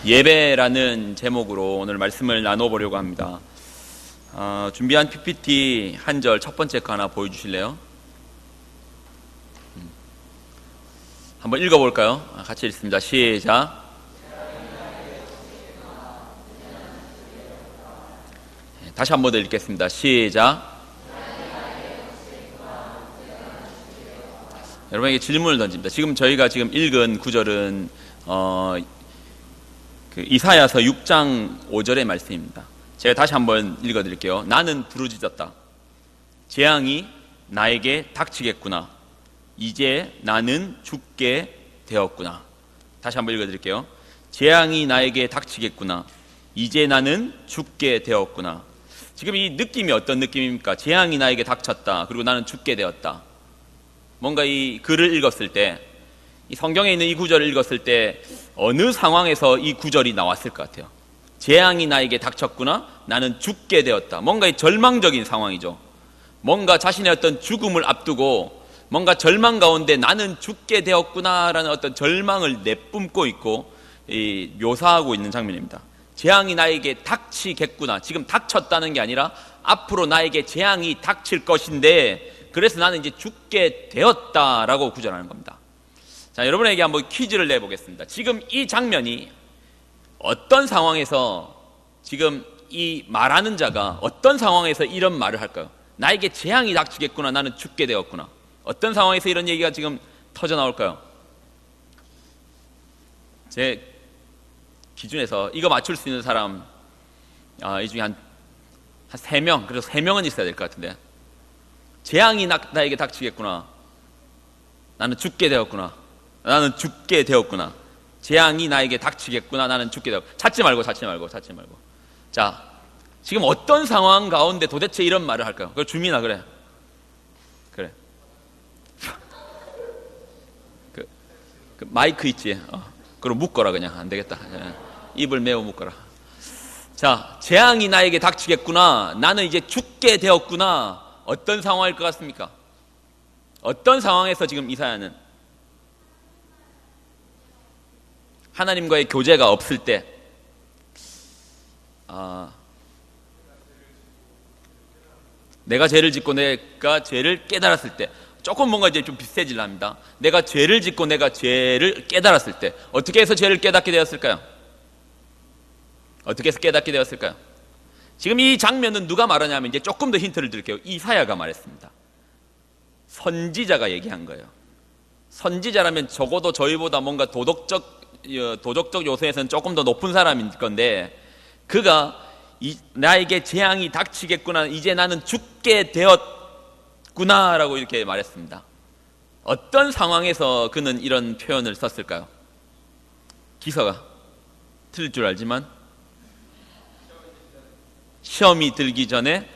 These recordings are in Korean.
예배라는 제목으로 오늘 말씀을 나눠보려고 합니다. 준비한 PPT 한 절 첫 번째 거 하나 보여주실래요? 한번 읽어볼까요? 같이 읽습니다. 시작. 다시 한번 더 읽겠습니다. 시작. 여러분에게 질문을 던집니다. 지금 저희가 읽은 구절은 이사야서 6장 5절의 말씀입니다. 제가 다시 한번 읽어드릴게요. 나는 부르짖었다. 재앙이 나에게 닥치겠구나. 이제 나는 죽게 되었구나. 다시 한번 읽어드릴게요. 재앙이 나에게 닥치겠구나. 이제 나는 죽게 되었구나. 지금 이 느낌이 어떤 느낌입니까? 재앙이 나에게 닥쳤다. 그리고 나는 죽게 되었다. 뭔가 이 글을 읽었을 때, 이 성경에 있는 이 구절을 읽었을 때 어느 상황에서 이 구절이 나왔을 것 같아요? 재앙이 나에게 닥쳤구나. 나는 죽게 되었다. 뭔가 이 절망적인 상황이죠. 뭔가 자신의 어떤 죽음을 앞두고 뭔가 절망 가운데 나는 죽게 되었구나라는 어떤 절망을 내뿜고 있고 묘사하고 있는 장면입니다. 재앙이 나에게 닥치겠구나. 지금 닥쳤다는 게 아니라 앞으로 나에게 재앙이 닥칠 것인데, 그래서 나는 이제 죽게 되었다라고 구절하는 겁니다. 자, 여러분에게 한번 퀴즈를 내보겠습니다. 지금 이 장면이 어떤 상황에서, 지금 이 말하는 자가 어떤 상황에서 이런 말을 할까요? 나에게 재앙이 닥치겠구나. 나는 죽게 되었구나. 어떤 상황에서 이런 얘기가 지금 터져 나올까요? 제 기준에서 이거 맞출 수 있는 사람, 이 중에 한 3명, 그래서 3명은 있어야 될 것 같은데. 재앙이 나에게 닥치겠구나. 나는 죽게 되었구나. 나는 죽게 되었구나. 재앙이 나에게 닥치겠구나. 나는 죽게 되었구나. 찾지 말고. 자, 지금 어떤 상황 가운데 도대체 이런 말을 할까요? 그걸 주민아, 그래. 그 마이크 있지? 그럼 묶어라. 그냥 안 되겠다. 입을 메워 묶어라. 자, 재앙이 나에게 닥치겠구나. 나는 이제 죽게 되었구나. 어떤 상황일 것 같습니까? 어떤 상황에서 지금 이사야는 하나님과의 교제가 없을 때, 내가 죄를 짓고 내가 죄를 깨달았을 때, 조금 뭔가 이제 좀 비슷해질라 합니다. 내가 죄를 짓고 내가 죄를 깨달았을 때, 어떻게 해서 죄를 깨닫게 되었을까요? 어떻게 해서 깨닫게 되었을까요? 지금 이 장면은 누가 말하냐면, 이제 조금 더 힌트를 드릴게요. 이사야가 말했습니다. 선지자가 얘기한 거예요. 선지자라면 적어도 저희보다 뭔가 도덕적 요소에서는 조금 더 높은 사람일 건데, 그가 나에게 재앙이 닥치겠구나. 이제 나는 죽게 되었구나 라고 이렇게 말했습니다. 어떤 상황에서 그는 이런 표현을 썼을까요? 기서가 틀릴 줄 알지만 시험이 들기 전에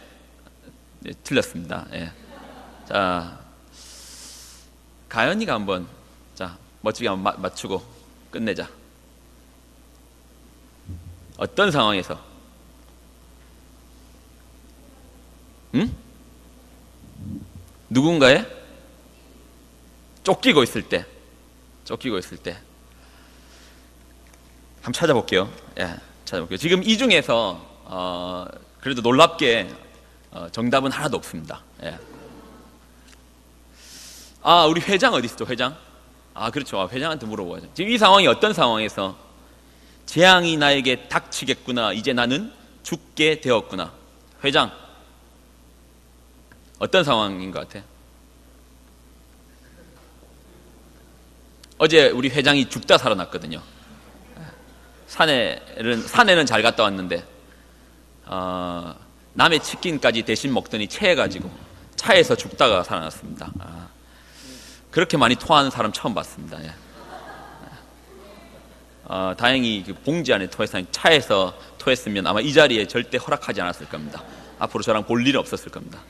틀렸습니다. 예. 자, 가연이가 한번 멋지게 한번 맞추고 끝내자. 어떤 상황에서? 누군가에 쫓기고 있을 때. 한번 찾아볼게요. 지금 이 중에서 그래도 놀랍게 정답은 하나도 없습니다. 예. 우리 회장 어디 있어? 회장? 그렇죠. 회장한테 물어봐야죠. 지금 이 상황이 어떤 상황에서 재앙이 나에게 닥치겠구나. 이제 나는 죽게 되었구나. 회장, 어떤 상황인 것 같아? 어제 우리 회장이 죽다 살아났거든요. 산에는 잘 갔다 왔는데 남의 치킨까지 대신 먹더니 체해가지고 차에서 죽다가 살아났습니다. 그렇게 많이 토하는 사람 처음 봤습니다. 예. 다행히 그 봉지 안에 토했으니, 차에서 토했으면 아마 이 자리에 절대 허락하지 않았을 겁니다. 앞으로 저랑 볼 일은 없었을 겁니다.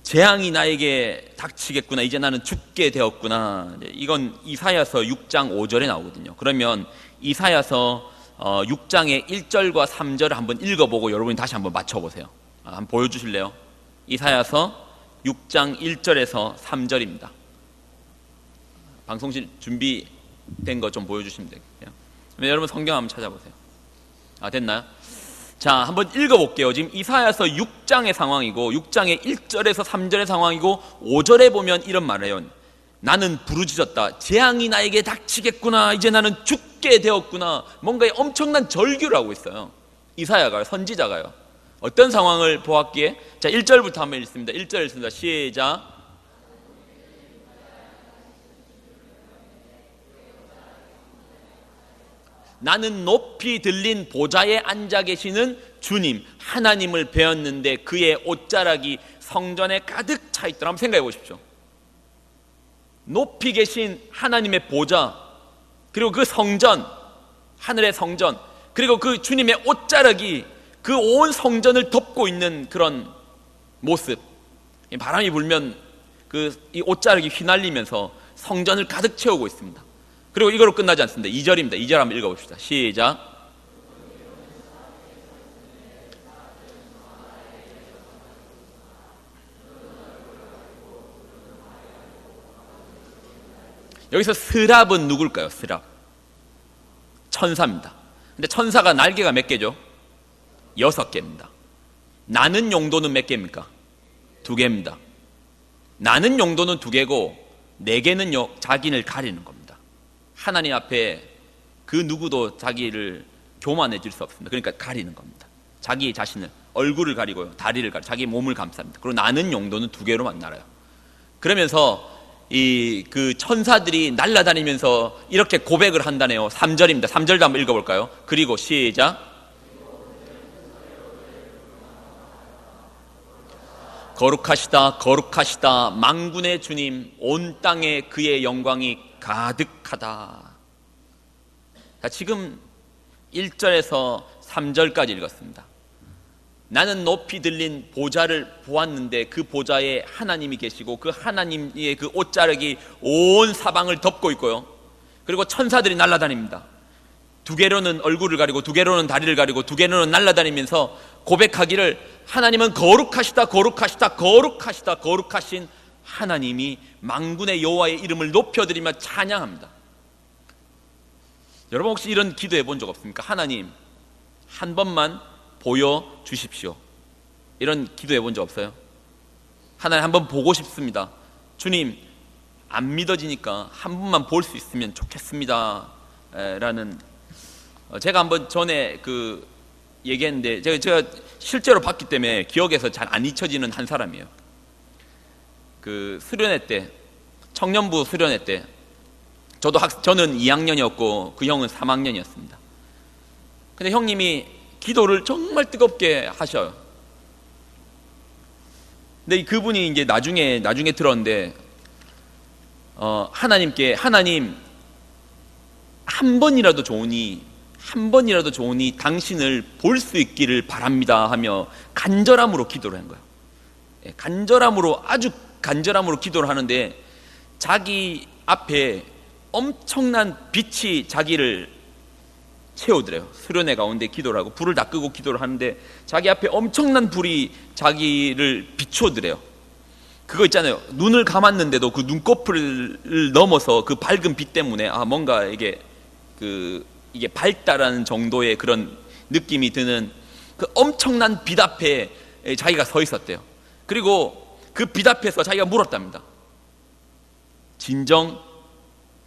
재앙이 나에게 닥치겠구나. 이제 나는 죽게 되었구나. 이건 이사야서 6장 5절에 나오거든요. 그러면 이사야서 6장의 1절과 3절을 한번 읽어보고 여러분이 다시 한번 맞춰보세요. 한번 보여주실래요? 이사야서 6장 1절에서 3절입니다. 방송실 준비된 거 좀 보여주시면 돼요. 여러분 성경 한번 찾아보세요. 됐나요? 자, 한번 읽어볼게요. 지금 이사야서 6장의 상황이고 6장의 1절에서 3절의 상황이고 5절에 보면 이런 말을 해요. 나는 부르짖었다. 재앙이 나에게 닥치겠구나. 이제 나는 죽게 되었구나. 뭔가 엄청난 절규를 하고 있어요. 이사야가요, 선지자가요. 어떤 상황을 보았기에? 자, 1절부터 한번 읽습니다. 1절 읽습니다. 시작. 나는 높이 들린 보좌에 앉아 계시는 주님 하나님을 배웠는데 그의 옷자락이 성전에 가득 차 있더라. 한번 생각해 보십시오. 높이 계신 하나님의 보좌, 그리고 그 성전, 하늘의 성전, 그리고 그 주님의 옷자락이 그 온 성전을 덮고 있는 그런 모습. 바람이 불면 이 옷자락이 휘날리면서 성전을 가득 채우고 있습니다. 그리고 이거로 끝나지 않습니다. 2절입니다. 2절 한번 읽어봅시다. 시작. 여기서 스랍은 누굴까요? 스랍. 천사입니다. 근데 천사가 날개가 몇 개죠? 6개입니다. 나는 용도는 몇 개입니까? 2개입니다. 나는 용도는 2개고 4개는요 자기를 가리는 겁니다. 하나님 앞에 그 누구도 자기를 교만해 줄 수 없습니다. 그러니까 가리는 겁니다. 자기 자신을, 얼굴을 가리고요, 다리를 가리고 자기 몸을 감쌉니다. 그리고 나는 용도는 2개로만 날아요. 그러면서 그 천사들이 날아다니면서 이렇게 고백을 한다네요. 3절입니다. 3절도 한번 읽어볼까요? 그리고 시작. 거룩하시다 거룩하시다 만군의 주님, 온 땅에 그의 영광이 가득하다. 자, 지금 1절에서 3절까지 읽었습니다. 나는 높이 들린 보좌를 보았는데 그 보좌에 하나님이 계시고 그 하나님의 그 옷자락이 온 사방을 덮고 있고요, 그리고 천사들이 날아다닙니다. 2개로는 얼굴을 가리고 2개로는 다리를 가리고 2개로는 날아다니면서 고백하기를 하나님은 거룩하시다 거룩하시다 거룩하시다 거룩하신 하나님이 만군의 여호와의 이름을 높여드리며 찬양합니다. 여러분 혹시 이런 기도해 본 적 없습니까? 하나님 한 번만 보여주십시오. 이런 기도해 본 적 없어요? 하나님 한번 보고 싶습니다. 주님 안 믿어지니까 한 번만 볼 수 있으면 좋겠습니다 라는, 제가 한번 전에 얘기했는데 제가 실제로 봤기 때문에 기억에서 잘 안 잊혀지는 한 사람이에요. 수련회 때, 청년부 수련회 때 저는 2학년이었고 그 형은 3학년이었습니다. 근데 형님이 기도를 정말 뜨겁게 하셔요. 근데 그분이 이제 나중에 들었는데 하나님께, 하나님 한 번이라도 좋으니 당신을 볼 수 있기를 바랍니다 하며 간절함으로 기도를 한 거예요. 간절함으로, 아주 간절함으로 기도를 하는데 자기 앞에 엄청난 빛이 자기를 채우더래요. 수련회 가운데 기도를 하고 불을 다 끄고 기도를 하는데 자기 앞에 엄청난 불이 자기를 비추어더래요. 그거 있잖아요, 눈을 감았는데도 그 눈꺼풀을 넘어서 그 밝은 빛 때문에 뭔가 이게 밝다라는 정도의 그런 느낌이 드는 그 엄청난 빛 앞에 자기가 서 있었대요. 그리고 그 빛 앞에서 자기가 물었답니다. 진정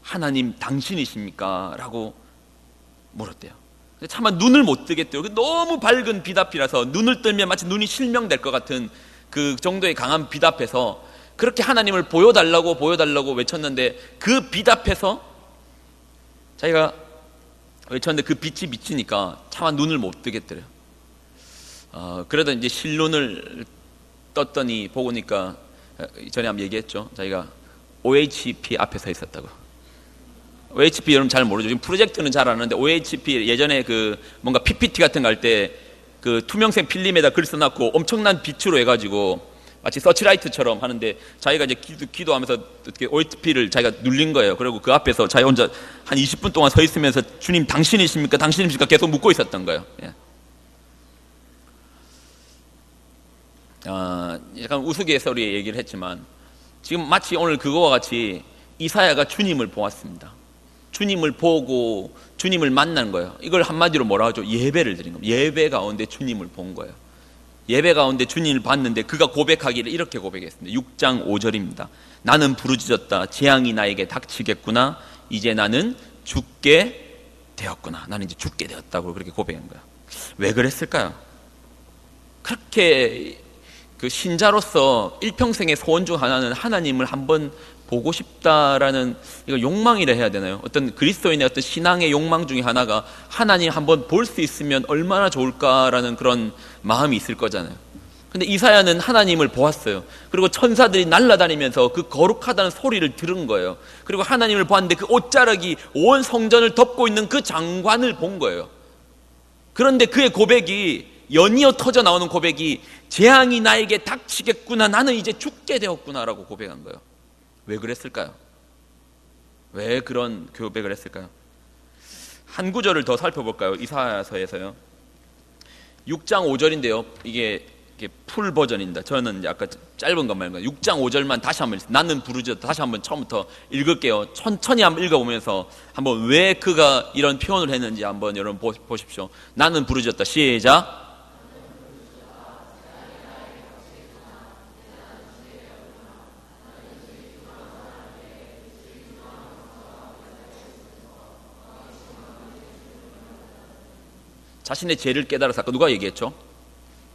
하나님 당신이십니까? 라고 물었대요. 차마 눈을 못 뜨겠대요. 너무 밝은 빛 앞이라서 눈을 뜨면 마치 눈이 실명될 것 같은 그 정도의 강한 빛 앞에서 그렇게 하나님을 보여달라고 외쳤는데 그 빛 앞에서 자기가 외쳤는데 그 빛이 비치니까 차마 눈을 못 뜨겠더래요. 그래도 이제 실눈을 떴더니 보니까 전에 한번 얘기했죠. 자기가 OHP 앞에 서 있었다고. OHP 여러분 잘 모르죠. 지금 프로젝트는 잘 아는데 OHP 예전에 뭔가 PPT 같은 거 할 때 투명생 필름에다 글 써놨고 엄청난 빛으로 해가지고 마치 서치라이트처럼 하는데 자기가 이제 기도하면서 어떻게 OHP를 자기가 눌린 거예요. 그리고 그 앞에서 자기 혼자 한 20분 동안 서 있으면서 주님 당신이십니까? 당신이십니까? 계속 묻고 있었던 거예요. 약간 우스갯소리 얘기를 했지만 지금 마치 오늘 그거와 같이 이사야가 주님을 보았습니다. 주님을 보고 주님을 만난 거예요. 이걸 한마디로 뭐라 하죠? 예배를 드린 겁니다. 예배 가운데 주님을 본 거예요. 예배 가운데 주님을 봤는데 그가 고백하기를 이렇게 고백했습니다. 6장 5절입니다. 나는 부르짖었다. 재앙이 나에게 닥치겠구나. 이제 나는 죽게 되었구나. 나는 이제 죽게 되었다고 그렇게 고백한 거야. 왜 그랬을까요? 그렇게 그 신자로서 일평생의 소원 중 하나는 하나님을 한번 보고 싶다라는, 이거 욕망이라 해야 되나요? 어떤 그리스도인의 어떤 신앙의 욕망 중에 하나가 하나님 한번 볼 수 있으면 얼마나 좋을까라는 그런 마음이 있을 거잖아요. 근데 이사야는 하나님을 보았어요. 그리고 천사들이 날아다니면서 그 거룩하다는 소리를 들은 거예요. 그리고 하나님을 보았는데 그 옷자락이 온 성전을 덮고 있는 그 장관을 본 거예요. 그런데 그의 고백이, 연이어 터져 나오는 고백이, 재앙이 나에게 닥치겠구나. 나는 이제 죽게 되었구나 라고 고백한 거예요. 왜 그랬을까요? 왜 그런 고백을 했을까요? 한 구절을 더 살펴볼까요? 이사야서에서요. 6장 5절인데요. 이게 풀 버전입니다. 저는 이제 아까 짧은 것만 읽어요. 6장 5절만 다시 한번 읽습니다. 나는 부르짖었다. 다시 한번 처음부터 읽을게요. 천천히 한번 읽어보면서 한번 왜 그가 이런 표현을 했는지 한번 여러분 보십시오. 나는 부르짖었다. 시작. 자신의 죄를 깨달아서, 아까 누가 얘기했죠?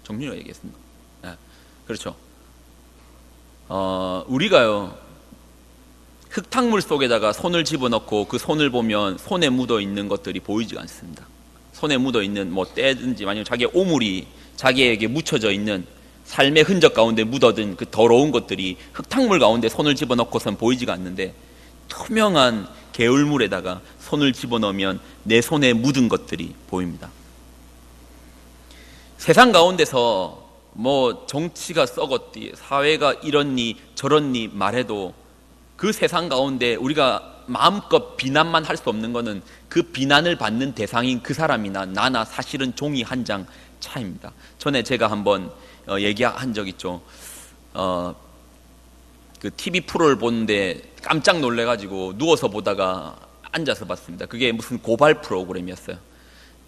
정준이가 얘기했습니다. 네, 그렇죠. 우리가요, 흙탕물 속에다가 손을 집어넣고 그 손을 보면 손에 묻어 있는 것들이 보이지 않습니다. 손에 묻어 있는 뭐 때든지 아니면 자기의 오물이 자기에게 묻혀져 있는 삶의 흔적 가운데 묻어든 그 더러운 것들이 흙탕물 가운데 손을 집어넣고선 보이지가 않는데, 투명한 개울물에다가 손을 집어넣으면 내 손에 묻은 것들이 보입니다. 세상 가운데서 뭐 정치가 썩었디, 사회가 이렇니 저렇니 말해도 그 세상 가운데 우리가 마음껏 비난만 할 수 없는 것은 그 비난을 받는 대상인 그 사람이나 나나 사실은 종이 한 장 차이입니다. 전에 제가 한번 얘기한 적 있죠. 그 TV 프로를 보는데 깜짝 놀래가지고 누워서 보다가 앉아서 봤습니다. 그게 무슨 고발 프로그램이었어요.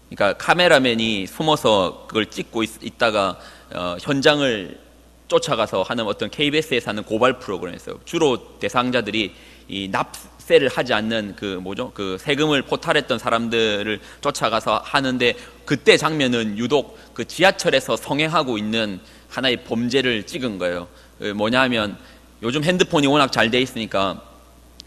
그러니까 카메라맨이 숨어서 그걸 찍고 있다가 현장을 쫓아가서 하는 어떤 KBS에서 하는 고발 프로그램이었어요. 주로 대상자들이 이 납세를 하지 않는 그 세금을 포탈했던 사람들을 쫓아가서 하는데, 그때 장면은 유독 그 지하철에서 성행하고 있는 하나의 범죄를 찍은 거예요. 뭐냐 하면 요즘 핸드폰이 워낙 잘 돼 있으니까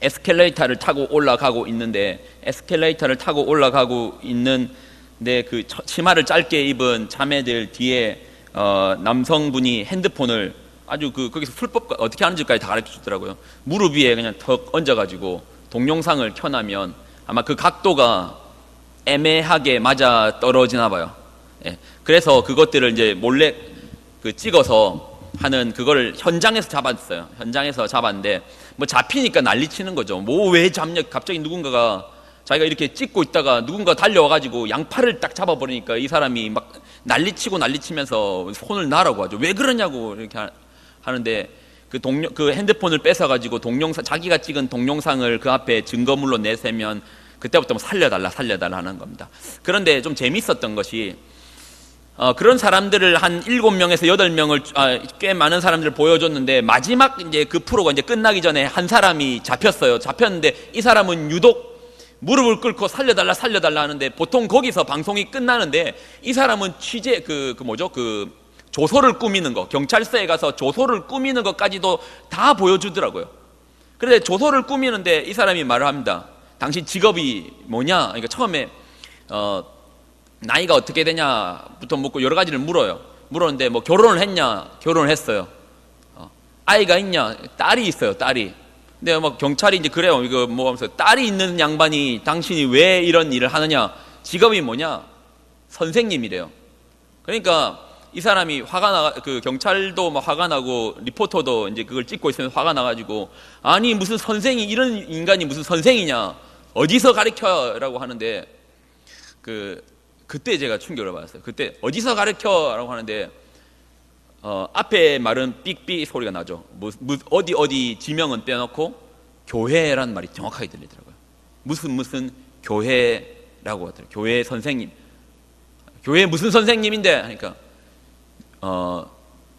에스컬레이터를 타고 올라가고 있는데, 에스컬레이터를 타고 올라가고 있는 근데 그 치마를 짧게 입은 자매들 뒤에 남성분이 핸드폰을 아주 거기서 술법 어떻게 하는지까지 다 가르쳐 주더라고요. 무릎 위에 그냥 턱 얹어가지고 동영상을 켜놔면 아마 그 각도가 애매하게 맞아 떨어지나 봐요. 예. 그래서 그것들을 이제 몰래 찍어서 하는 그거를 현장에서 잡았어요. 현장에서 잡았는데 뭐 잡히니까 난리치는 거죠. 뭐 왜 잡냐? 갑자기 누군가가 자기가 이렇게 찍고 있다가 누군가 달려와가지고 양팔을 딱 잡아버리니까 이 사람이 막 난리치면서 손을 놔라고 하죠. 왜 그러냐고 이렇게 하는데 그 핸드폰을 뺏어가지고 자기가 찍은 동영상을 그 앞에 증거물로 내세면 그때부터 뭐 살려달라 하는 겁니다. 그런데 좀 재밌었던 것이 그런 사람들을 한 7명에서 8명을 꽤 많은 사람들을 보여줬는데, 마지막 이제 그 프로가 이제 끝나기 전에 한 사람이 잡혔어요. 잡혔는데 이 사람은 유독 무릎을 꿇고 살려달라 하는데, 보통 거기서 방송이 끝나는데 이 사람은 조소를 꾸미는 거, 경찰서에 가서 조소를 꾸미는 것까지도 다 보여주더라고요. 그런데 조소를 꾸미는데 이 사람이 말을 합니다. 당신 직업이 뭐냐? 그러니까 처음에 나이가 어떻게 되냐부터 묻고 여러 가지를 물었는데 뭐 결혼을 했냐? 결혼을 했어요. 아이가 있냐? 딸이 있어요. 딸이. 근데 막 경찰이 이제 그래요. 이거 뭐 하면서, 딸이 있는 양반이 당신이 왜 이런 일을 하느냐? 직업이 뭐냐? 선생님이래요. 그러니까 이 사람이 그 경찰도 막 화가 나고 리포터도 이제 그걸 찍고 있으면 화가 나가지고, 아니 무슨 이런 인간이 무슨 선생이냐? 어디서 가르쳐라고 하는데, 그때 제가 충격을 받았어요. 그때 어디서 가르쳐라고 하는데 앞에 말은 삑삑 소리가 나죠. 어디 지명은 빼놓고 교회라는 말이 정확하게 들리더라고요. 무슨 교회라고 하더라고요. 교회 선생님. 교회 무슨 선생님인데? 하니까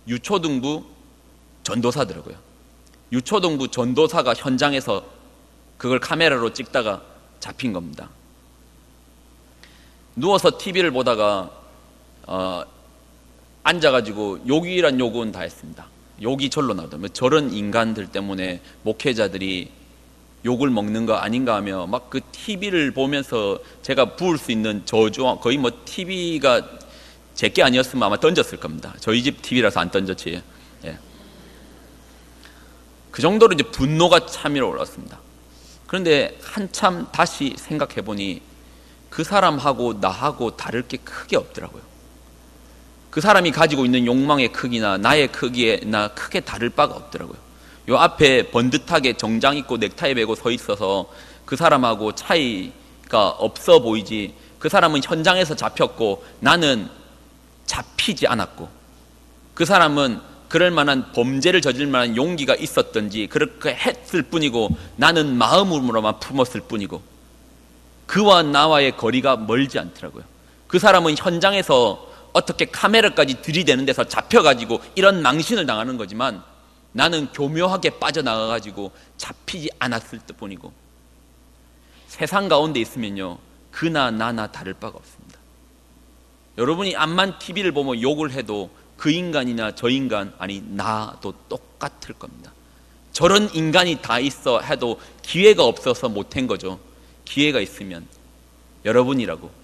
유초등부 전도사더라고요. 유초등부 전도사가 현장에서 그걸 카메라로 찍다가 잡힌 겁니다. 누워서 TV를 보다가 앉아가지고 욕이란 욕은 다 했습니다. 욕이 절로 나오더라고요. 저런 인간들 때문에 목회자들이 욕을 먹는 거 아닌가 하며 막 그 TV를 보면서 제가 부을 수 있는 저주, 거의 뭐 TV가 제게 아니었으면 아마 던졌을 겁니다. 저희 집 TV라서 안 던졌지. 예. 그 정도로 이제 분노가 참으로 올랐습니다. 그런데 한참 다시 생각해 보니 그 사람하고 나하고 다를 게 크게 없더라고요. 그 사람이 가지고 있는 욕망의 크기나 나의 크기나 크게 다를 바가 없더라고요. 요 앞에 번듯하게 정장 입고 넥타이 메고 서 있어서 그 사람하고 차이가 없어 보이지, 그 사람은 현장에서 잡혔고 나는 잡히지 않았고, 그 사람은 그럴 만한 범죄를 저질 만한 용기가 있었던지 그렇게 했을 뿐이고 나는 마음으로만 품었을 뿐이고, 그와 나와의 거리가 멀지 않더라고요. 그 사람은 현장에서 어떻게 카메라까지 들이대는 데서 잡혀가지고 이런 망신을 당하는 거지만 나는 교묘하게 빠져나가가지고 잡히지 않았을 뿐이고, 세상 가운데 있으면요 그나 나나 다를 바가 없습니다. 여러분이 암만 TV를 보면 욕을 해도 그 인간이나 저 인간, 아니 나도 똑같을 겁니다. 저런 인간이 다 있어 해도 기회가 없어서 못한 거죠. 기회가 있으면 여러분이라고.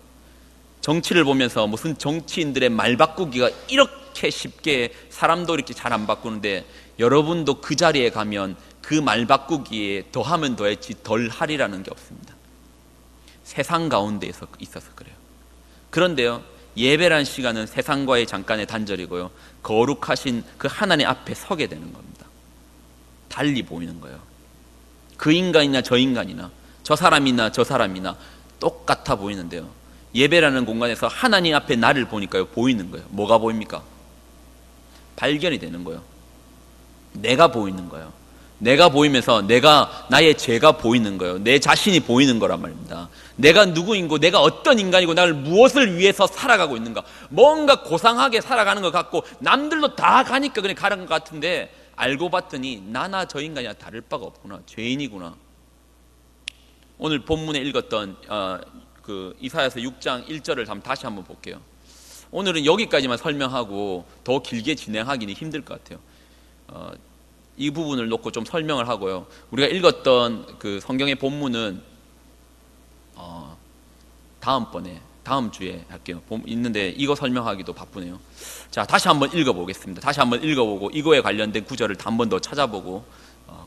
정치를 보면서 무슨 정치인들의 말 바꾸기가 이렇게 쉽게, 사람도 이렇게 잘 안 바꾸는데 여러분도 그 자리에 가면 그 말 바꾸기에 더하면 더했지 덜 하리라는 게 없습니다. 세상 가운데에서 있어서 그래요. 그런데요, 예배란 시간은 세상과의 잠깐의 단절이고요, 거룩하신 그 하나님 앞에 서게 되는 겁니다. 달리 보이는 거예요. 그 인간이나 저 인간이나 저 사람이나 저 사람이나 똑같아 보이는데요, 예배라는 공간에서 하나님 앞에 나를 보니까요 보이는 거예요. 뭐가 보입니까? 발견이 되는 거예요. 내가 보이는 거예요. 내가 보이면서 나의 죄가 보이는 거예요. 내 자신이 보이는 거란 말입니다. 내가 누구인고, 내가 어떤 인간이고, 나를 무엇을 위해서 살아가고 있는가. 뭔가 고상하게 살아가는 것 같고 남들도 다 가니까 그냥 가는 것 같은데, 알고 봤더니 나나 저 인간이나 다를 바가 없구나. 죄인이구나. 오늘 본문에 읽었던 그 이사야서 6장 1절을 다시 한번 볼게요. 오늘은 여기까지만 설명하고 더 길게 진행하기는 힘들 것 같아요. 이 부분을 놓고 좀 설명을 하고요, 우리가 읽었던 그 성경의 본문은 다음 주에 할게요. 있는데 이거 설명하기도 바쁘네요. 자, 다시 한번 읽어보겠습니다. 다시 한번 읽어보고 이거에 관련된 구절을 한 번 더 찾아보고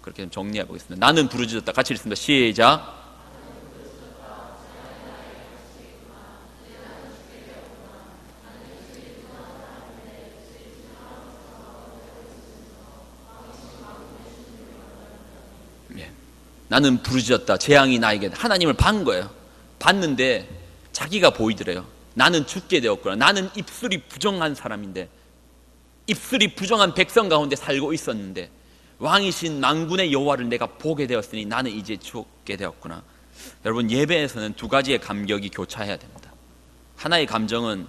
그렇게 좀 정리해 보겠습니다. 나는 부르짖었다. 같이 읽습니다. 시작. 나는 부르짖었다. 재앙이 나에게. 하나님을 본 거예요. 봤는데 자기가 보이더래요. 나는 죽게 되었구나. 나는 입술이 부정한 사람인데, 입술이 부정한 백성 가운데 살고 있었는데 왕이신 만군의 여호와를 내가 보게 되었으니 나는 이제 죽게 되었구나. 여러분, 예배에서는 두 가지의 감격이 교차해야 됩니다. 하나의 감정은,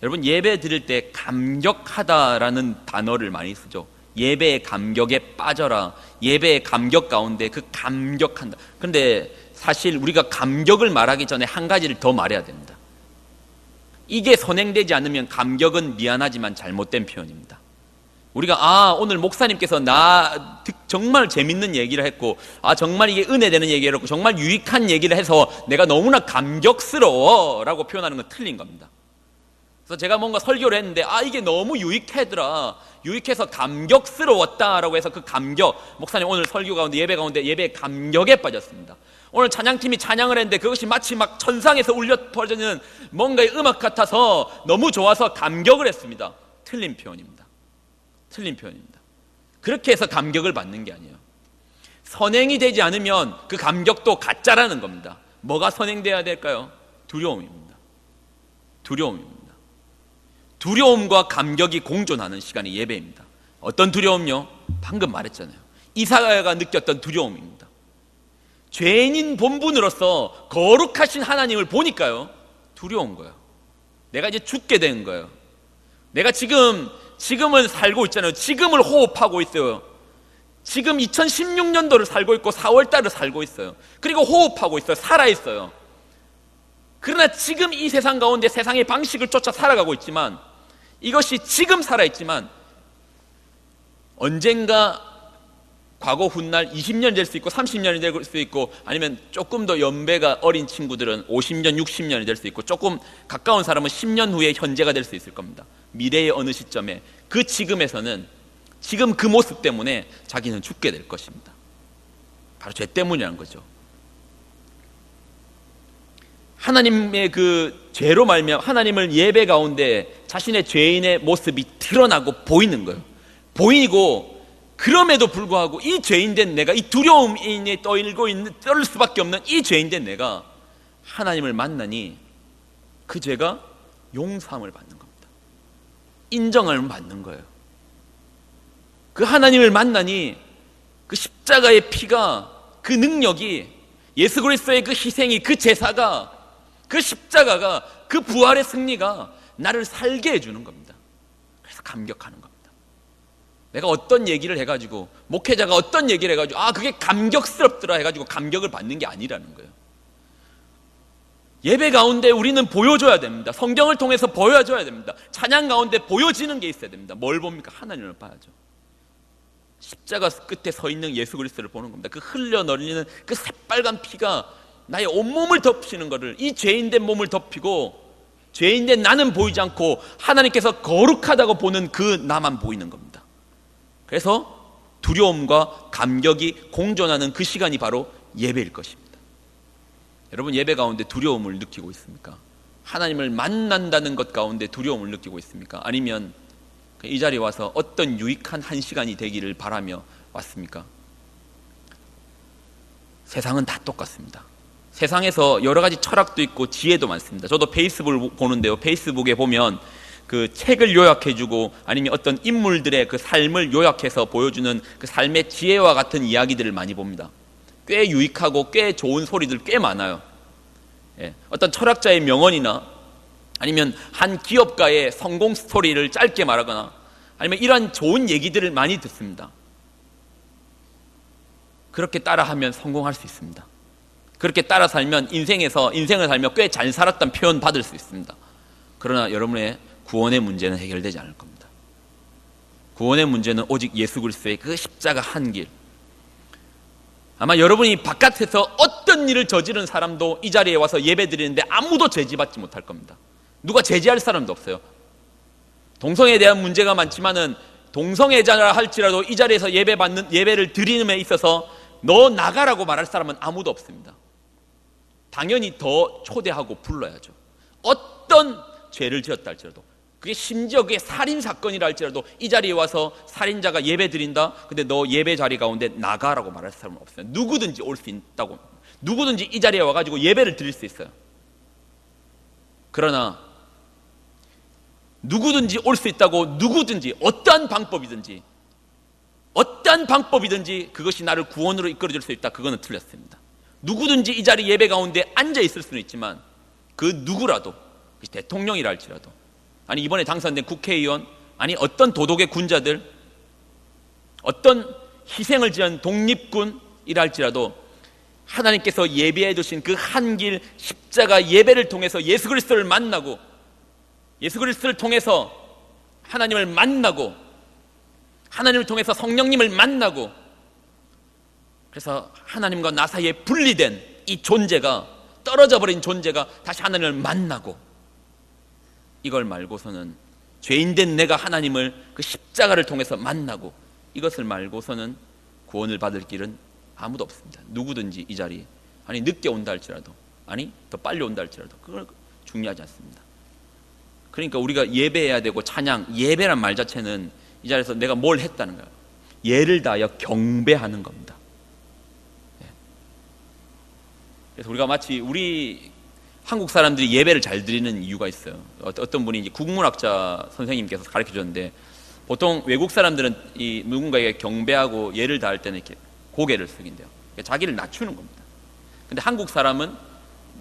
여러분 예배 드릴 때 감격하다라는 단어를 많이 쓰죠. 예배의 감격에 빠져라. 예배의 감격 가운데 그 감격한다. 그런데 사실 우리가 감격을 말하기 전에 한 가지를 더 말해야 됩니다. 이게 선행되지 않으면 감격은 미안하지만 잘못된 표현입니다. 우리가 오늘 목사님께서 정말 재밌는 얘기를 했고, 정말 이게 은혜되는 얘기를 했고, 정말 유익한 얘기를 해서 내가 너무나 감격스러워 라고 표현하는 건 틀린 겁니다. 그래서 제가 뭔가 설교를 했는데 이게 너무 유익하더라, 유익해서 감격스러웠다라고 해서 그 감격, 목사님 오늘 설교 가운데 예배 가운데 예배의 감격에 빠졌습니다. 오늘 찬양팀이 찬양을 했는데 그것이 마치 막 천상에서 울려 퍼지는 뭔가의 음악 같아서 너무 좋아서 감격을 했습니다. 틀린 표현입니다. 틀린 표현입니다. 그렇게 해서 감격을 받는 게 아니에요. 선행이 되지 않으면 그 감격도 가짜라는 겁니다. 뭐가 선행돼야 될까요? 두려움입니다. 두려움입니다. 두려움과 감격이 공존하는 시간이 예배입니다. 어떤 두려움요? 방금 말했잖아요. 이사야가 느꼈던 두려움입니다. 죄인인 본분으로서 거룩하신 하나님을 보니까요, 두려운 거예요. 내가 이제 죽게 된 거예요. 내가 지금을 살고 있잖아요. 지금을 호흡하고 있어요. 지금 2016년도를 살고 있고 4월달을 살고 있어요. 그리고 호흡하고 있어요. 살아있어요. 그러나 지금 이 세상 가운데 세상의 방식을 쫓아 살아가고 있지만, 이것이 지금 살아있지만 언젠가 과거 훗날 20년 될 수 있고 30년이 될 수 있고, 아니면 조금 더 연배가 어린 친구들은 50년, 60년이 될 수 있고, 조금 가까운 사람은 10년 후에 현재가 될 수 있을 겁니다. 미래의 어느 시점에 그 지금에서는 지금 그 모습 때문에 자기는 죽게 될 것입니다. 바로 죄 때문이라는 거죠. 하나님의 그 죄로 말미암아 하나님을 예배 가운데 자신의 죄인의 모습이 드러나고 보이는 거예요. 보이고, 그럼에도 불구하고 이 죄인된 내가, 이 두려움이 떨 수밖에 없는 이 죄인된 내가 하나님을 만나니 그 죄가 용서함을 받는 겁니다. 인정을 받는 거예요. 그 하나님을 만나니 그 십자가의 피가, 그 능력이, 예수 그리스도의 그 희생이, 그 제사가, 그 십자가가, 그 부활의 승리가 나를 살게 해주는 겁니다. 그래서 감격하는 겁니다. 내가 어떤 얘기를 해가지고, 목회자가 어떤 얘기를 해가지고 그게 감격스럽더라 해가지고 감격을 받는 게 아니라는 거예요. 예배 가운데 우리는 보여줘야 됩니다. 성경을 통해서 보여줘야 됩니다. 찬양 가운데 보여지는 게 있어야 됩니다. 뭘 봅니까? 하나님을 봐야죠. 십자가 끝에 서 있는 예수 그리스도를 보는 겁니다. 그 흘러내리는 그 새빨간 피가 나의 온몸을 덮이는 것을, 이 죄인된 몸을 덮이고, 죄인된 나는 보이지 않고 하나님께서 거룩하다고 보는 그 나만 보이는 겁니다. 그래서 두려움과 감격이 공존하는 그 시간이 바로 예배일 것입니다. 여러분, 예배 가운데 두려움을 느끼고 있습니까? 하나님을 만난다는 것 가운데 두려움을 느끼고 있습니까? 아니면 이 자리에 와서 어떤 유익한 한 시간이 되기를 바라며 왔습니까? 세상은 다 똑같습니다. 세상에서 여러 가지 철학도 있고 지혜도 많습니다. 저도 페이스북을 보는데요, 페이스북에 보면 그 책을 요약해주고, 아니면 어떤 인물들의 그 삶을 요약해서 보여주는 그 삶의 지혜와 같은 이야기들을 많이 봅니다. 꽤 유익하고 꽤 좋은 소리들 꽤 많아요. 어떤 철학자의 명언이나, 아니면 한 기업가의 성공 스토리를 짧게 말하거나, 아니면 이런 좋은 얘기들을 많이 듣습니다. 그렇게 따라하면 성공할 수 있습니다. 그렇게 따라 살면 인생을 살며 꽤 잘 살았다는 표현 받을 수 있습니다. 그러나 여러분의 구원의 문제는 해결되지 않을 겁니다. 구원의 문제는 오직 예수 그리스도의 그 십자가 한 길. 아마 여러분이 바깥에서 어떤 일을 저지른 사람도 이 자리에 와서 예배 드리는데 아무도 제지받지 못할 겁니다. 누가 제지할 사람도 없어요. 동성애에 대한 문제가 많지만은, 동성애자라 할지라도 이 자리에서 예배를 드리는 데 있어서 너 나가라고 말할 사람은 아무도 없습니다. 당연히 더 초대하고 불러야죠. 어떤 죄를 지었다 할지라도, 그게 심지어 그게 살인사건이라 할지라도 이 자리에 와서 살인자가 예배 드린다, 근데 너 예배 자리 가운데 나가라고 말할 사람은 없어요. 누구든지 올 수 있다고, 누구든지 이 자리에 와가지고 예배를 드릴 수 있어요. 그러나 누구든지 올 수 있다고, 누구든지 어떠한 방법이든지 그것이 나를 구원으로 이끌어줄 수 있다, 그거는 틀렸습니다. 누구든지 이 자리 예배 가운데 앉아 있을 수는 있지만, 그 누구라도, 대통령이라 할지라도, 아니 이번에 당선된 국회의원, 아니 어떤 도덕의 군자들, 어떤 희생을 지은 독립군이라 할지라도, 하나님께서 예배해 두신 그 한 길 십자가 예배를 통해서 예수 그리스도를 만나고, 예수 그리스도를 통해서 하나님을 만나고, 하나님을 통해서 성령님을 만나고, 그래서 하나님과 나 사이에 분리된 이 존재가, 떨어져 버린 존재가 다시 하나님을 만나고, 이걸 말고서는, 죄인된 내가 하나님을 그 십자가를 통해서 만나고, 이것을 말고서는 구원을 받을 길은 아무도 없습니다. 누구든지 이 자리에, 아니 늦게 온다 할지라도, 아니 더 빨리 온다 할지라도, 그걸 중요하지 않습니다. 그러니까 우리가 예배해야 되고, 찬양, 예배란 말 자체는 이 자리에서 내가 뭘 했다는 거예요. 예를 다하여 경배하는 겁니다. 그래서 우리가 마치 우리 한국 사람들이 예배를 잘 드리는 이유가 있어요. 어떤 분이 이제 국문학자 선생님께서 가르쳐 줬는데, 보통 외국 사람들은 이 누군가에게 경배하고 예를 다할 때는 이렇게 고개를 숙인대요. 그러니까 자기를 낮추는 겁니다. 근데 한국 사람은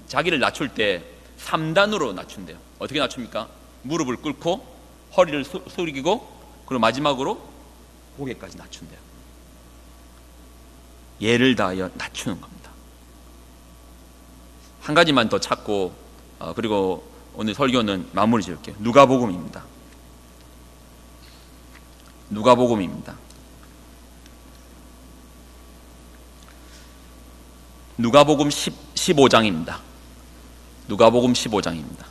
자기를 낮출 때 3단으로 낮춘대요. 어떻게 낮춥니까? 무릎을 꿇고 허리를 숙이고 그리고 마지막으로 고개까지 낮춘대요. 예를 다하여 낮추는 겁니다. 한 가지만 더 찾고 그리고 오늘 설교는 마무리 지을게요. 누가복음입니다. 누가복음입니다. 누가복음 15장입니다. 누가복음 15장입니다.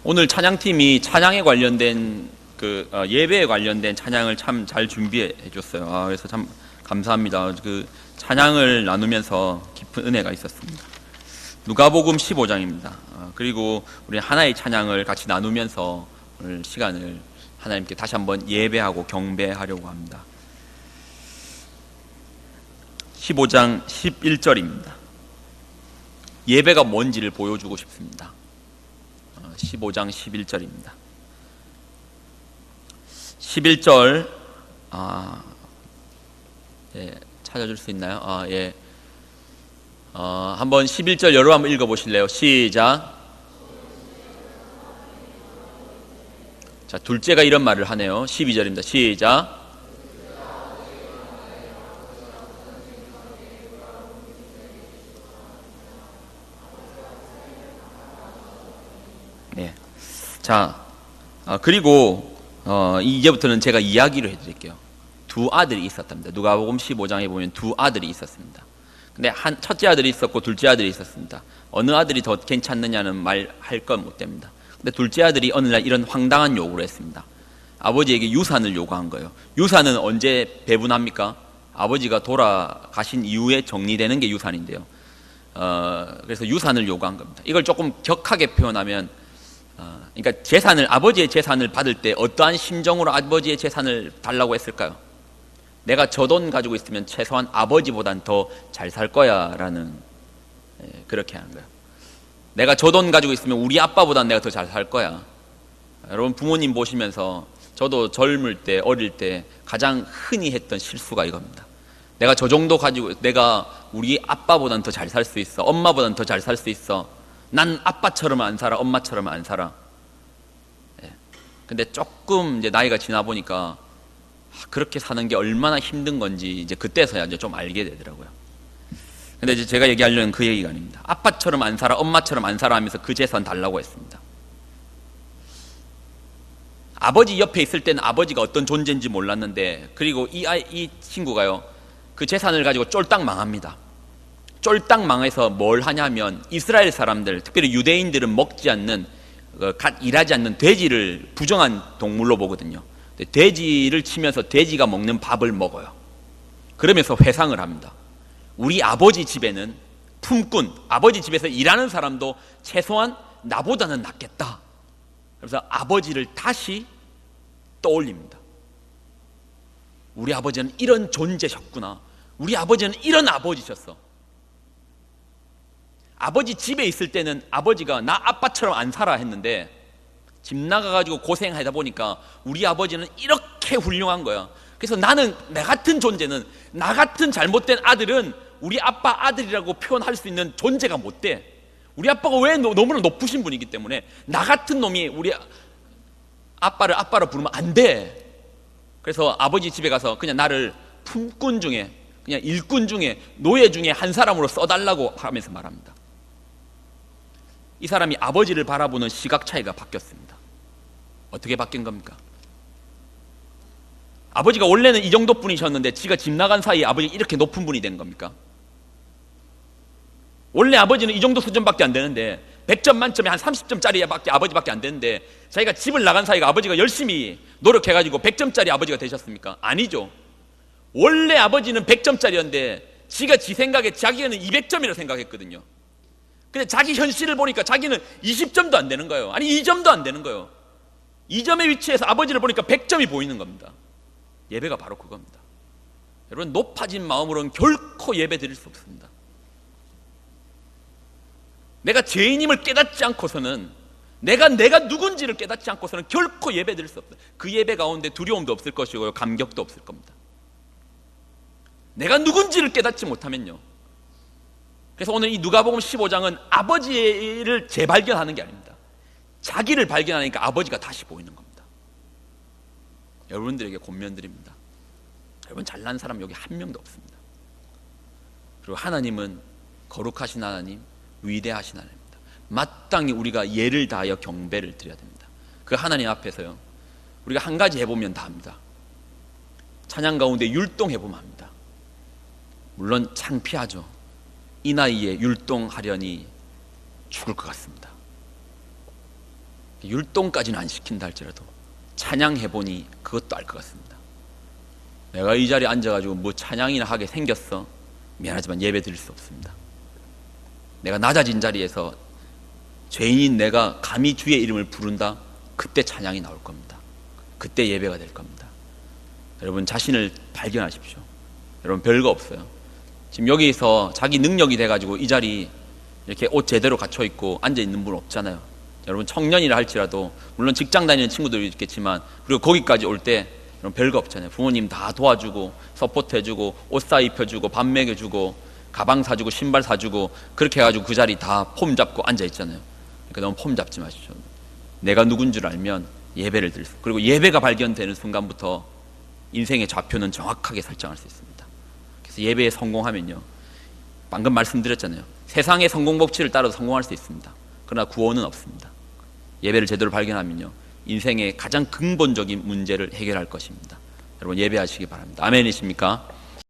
오늘 찬양팀이 찬양에 관련된 예배에 관련된 찬양을 참 잘 준비해 줬어요. 그래서 참 감사합니다. 그 찬양을 나누면서 깊은 은혜가 있었습니다. 누가복음 15장입니다. 그리고 우리 하나의 찬양을 같이 나누면서 오늘 시간을 하나님께 다시 한번 예배하고 경배하려고 합니다. 15장 11절입니다. 예배가 뭔지를 보여주고 싶습니다. 15장 11절입니다. 11절 찾아줄 수 있나요? 예. 한번 11절 여러분 한번 읽어보실래요? 시작. 자, 둘째가 이런 말을 하네요. 12절입니다. 시작. 네. 자, 그리고 이제부터는 제가 이야기를 해드릴게요. 두 아들이 있었답니다. 누가복음 15장에 보면 두 아들이 있었습니다. 근데 첫째 아들이 있었고 둘째 아들이 있었습니다. 어느 아들이 더 괜찮느냐는 말할 건 못 됩니다. 근데 둘째 아들이 어느 날 이런 황당한 요구를 했습니다. 아버지에게 유산을 요구한 거예요. 유산은 언제 배분합니까? 아버지가 돌아가신 이후에 정리되는 게 유산인데요. 그래서 유산을 요구한 겁니다. 이걸 조금 격하게 표현하면 그러니까 아버지의 재산을 받을 때 어떠한 심정으로 아버지의 재산을 달라고 했을까요? 내가 저 돈 가지고 있으면 최소한 아버지보단 더 잘 살 거야 라는 그렇게 하는 거예요. 내가 저 돈 가지고 있으면 우리 아빠보단 내가 더 잘 살 거야. 여러분 부모님 보시면서 저도 젊을 때 어릴 때 가장 흔히 했던 실수가 이겁니다. 내가 저 정도 가지고 내가 우리 아빠보단 더 잘 살 수 있어. 엄마보단 더 잘 살 수 있어. 난 아빠처럼 안 살아. 엄마처럼 안 살아. 근데 조금 이제 나이가 지나 보니까 그렇게 사는 게 얼마나 힘든 건지 이제 그때서야 이제 좀 알게 되더라고요. 근데 이제 제가 얘기하려는 그 얘기가 아닙니다. 아빠처럼 안 살아, 엄마처럼 안 살아 하면서 그 재산 달라고 했습니다. 아버지 옆에 있을 때는 아버지가 어떤 존재인지 몰랐는데, 그리고 이 친구가요, 그 재산을 가지고 쫄딱 망합니다. 쫄딱 망해서 뭘 하냐면 이스라엘 사람들, 특별히 유대인들은 먹지 않는, 갓 일하지 않는 돼지를 부정한 동물로 보거든요. 돼지를 치면서 돼지가 먹는 밥을 먹어요. 그러면서 회상을 합니다. 우리 아버지 집에는 품꾼, 아버지 집에서 일하는 사람도 최소한 나보다는 낫겠다. 그래서 아버지를 다시 떠올립니다. 우리 아버지는 이런 존재셨구나. 우리 아버지는 이런 아버지셨어. 아버지 집에 있을 때는 아버지가 나 아빠처럼 안 살아 했는데 집 나가가지고 고생하다 보니까 우리 아버지는 이렇게 훌륭한 거야. 그래서 나는, 나 같은 존재는, 나 같은 잘못된 아들은 우리 아빠 아들이라고 표현할 수 있는 존재가 못 돼. 우리 아빠가 왜 너무나 높으신 분이기 때문에 나 같은 놈이 우리 아빠를 아빠로 부르면 안 돼. 그래서 아버지 집에 가서 그냥 나를 품꾼 중에, 그냥 일꾼 중에, 노예 중에 한 사람으로 써달라고 하면서 말합니다. 이 사람이 아버지를 바라보는 시각 차이가 바뀌었습니다. 어떻게 바뀐 겁니까? 아버지가 원래는 이 정도 분이셨는데 지가 집 나간 사이에 아버지가 이렇게 높은 분이 된 겁니까? 원래 아버지는 이 정도 수준밖에 안 되는데 100점 만점에 한 30점짜리 아버지밖에 안 되는데 자기가 집을 나간 사이가 아버지가 열심히 노력해가지고 100점짜리 아버지가 되셨습니까? 아니죠. 원래 아버지는 100점짜리였는데 지가 지 생각에 자기는 200점이라고 생각했거든요. 근데 자기 현실을 보니까 자기는 20점도 안 되는 거예요. 아니 2점도 안 되는 거예요. 2점의 위치에서 아버지를 보니까 100점이 보이는 겁니다. 예배가 바로 그겁니다. 여러분, 높아진 마음으로는 결코 예배 드릴 수 없습니다. 내가 죄인임을 깨닫지 않고서는 내가 누군지를 깨닫지 않고서는 결코 예배 드릴 수 없어요. 그 예배 가운데 두려움도 없을 것이고요, 감격도 없을 겁니다. 내가 누군지를 깨닫지 못하면요. 그래서 오늘 이 누가복음 15장은 아버지를 재발견하는 게 아닙니다. 자기를 발견하니까 아버지가 다시 보이는 겁니다. 여러분들에게 권면드립니다. 여러분, 잘난 사람 여기 한 명도 없습니다. 그리고 하나님은 거룩하신 하나님, 위대하신 하나님입니다. 마땅히 우리가 예를 다하여 경배를 드려야 됩니다. 그 하나님 앞에서요, 우리가 한 가지 해보면 다 합니다. 찬양 가운데 율동해보면 합니다. 물론 창피하죠. 이 나이에 율동하려니 죽을 것 같습니다. 율동까지는 안 시킨다 할지라도 찬양해보니 그것도 알 것 같습니다. 내가 이 자리에 앉아가지고 뭐 찬양이나 하게 생겼어? 미안하지만 예배 드릴 수 없습니다. 내가 낮아진 자리에서 죄인인 내가 감히 주의 이름을 부른다? 그때 찬양이 나올 겁니다. 그때 예배가 될 겁니다. 여러분, 자신을 발견하십시오. 여러분, 별거 없어요. 지금 여기서 자기 능력이 돼가지고 이 자리 이렇게 옷 제대로 갖춰 입고 앉아 있는 분 없잖아요. 여러분, 청년이라 할지라도 물론 직장 다니는 친구들이 있겠지만, 그리고 거기까지 올 때 여러분 별거 없잖아요. 부모님 다 도와주고 서포트 해주고 옷 사 입혀주고 밥 먹여주고 가방 사주고 신발 사주고 그렇게 해가지고 그 자리 다 폼 잡고 앉아 있잖아요. 그러니까 너무 폼 잡지 마십시오. 내가 누군 줄 알면 예배를 드릴 수, 그리고 예배가 발견되는 순간부터 인생의 좌표는 정확하게 설정할 수 있습니다. 그래서 예배에 성공하면요, 방금 말씀드렸잖아요. 세상의 성공 법칙을 따라서 성공할 수 있습니다. 그러나 구원은 없습니다. 예배를 제대로 발견하면요, 인생의 가장 근본적인 문제를 해결할 것입니다. 여러분, 예배하시기 바랍니다. 아멘이십니까?